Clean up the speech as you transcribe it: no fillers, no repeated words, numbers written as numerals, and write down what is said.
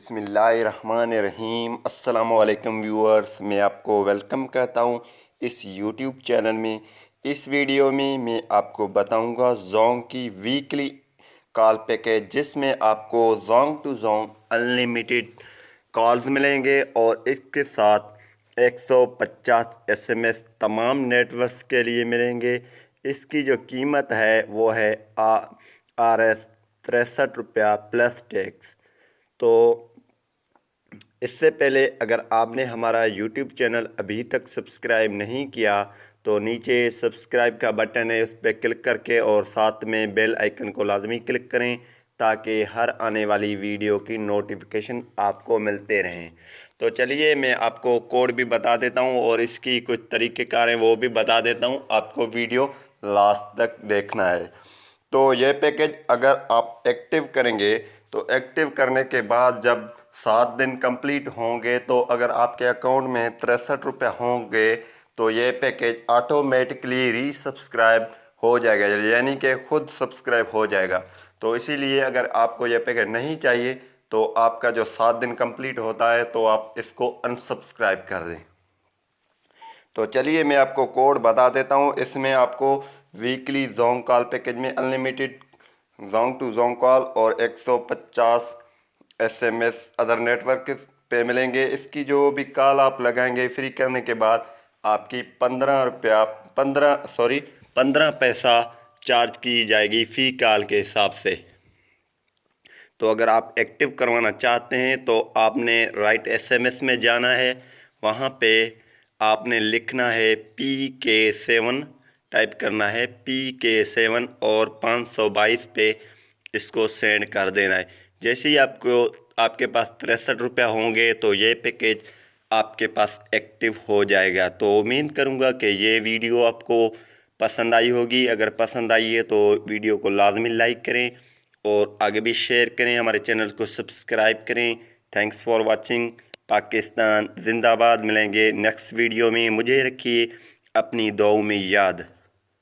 बिस्मिल्लाहिर्रहमानिर्रहीम। अस्सलामुअलैकुम व्यूअर्स, मैं आपको वेलकम कहता हूँ इस यूट्यूब चैनल में। इस वीडियो में मैं आपको बताऊंगा जोंग की वीकली कॉल पैकेज, जिसमें आपको Jong to Jong unlimited calls मिलेंगे और इसके साथ 150 एसएमएस तमाम नेटवर्क्स के लिए मिलेंगे। इसकी जो कीमत है वो है RS 63 रुपया प्लस टैक्स। तो इससे पहले अगर आपने हमारा यूट्यूब चैनल अभी तक सब्सक्राइब नहीं किया तो नीचे सब्सक्राइब का बटन है, उस पर क्लिक करके और साथ में बेल आइकन को लाजमी क्लिक करें ताकि हर आने वाली वीडियो की नोटिफिकेशन आपको मिलते रहें। तो चलिए मैं आपको कोड भी बता देता हूं और इसकी कुछ तरीक़ेकार हैं वो भी बता देता हूं, आपको वीडियो लास्ट तक देखना है। तो यह पैकेज अगर आप एक्टिव करेंगे तो एक्टिव करने के बाद जब 7 दिन कंप्लीट होंगे तो अगर आपके अकाउंट में 63 रुपये होंगे तो ये पैकेज ऑटोमेटिकली रीसब्सक्राइब हो जाएगा, यानी कि खुद सब्सक्राइब हो जाएगा। तो इसीलिए अगर आपको यह पैकेज नहीं चाहिए तो आपका जो 7 दिन कंप्लीट होता है तो आप इसको अनसब्सक्राइब कर दें। तो चलिए मैं आपको कोड बता देता हूँ। इसमें आपको वीकली जोंग कॉल पैकेज में unlimited Jong to Jong call और 150 एसएमएस अदर नेटवर्क पे मिलेंगे। इसकी जो भी कॉल आप लगाएंगे फ्री करने के बाद आपकी 15 पैसा चार्ज की जाएगी फ़ी कॉल के हिसाब से। तो अगर आप एक्टिव करवाना चाहते हैं तो आपने राइट एसएमएस में जाना है, वहाँ पे आपने लिखना है PK7, टाइप करना है PK7 और 522 पे इसको सेंड कर देना है। जैसे ही आपके पास 63 रुपया होंगे तो ये पैकेज आपके पास एक्टिव हो जाएगा। तो उम्मीद करूँगा कि ये वीडियो आपको पसंद आई होगी। अगर पसंद आई है तो वीडियो को लाजमी लाइक करें और आगे भी शेयर करें, हमारे चैनल को सब्सक्राइब करें। Thanks for watching. पाकिस्तान जिंदाबाद। मिलेंगे नेक्स्ट वीडियो में। मुझे रखिए अपनी दुआओं में याद।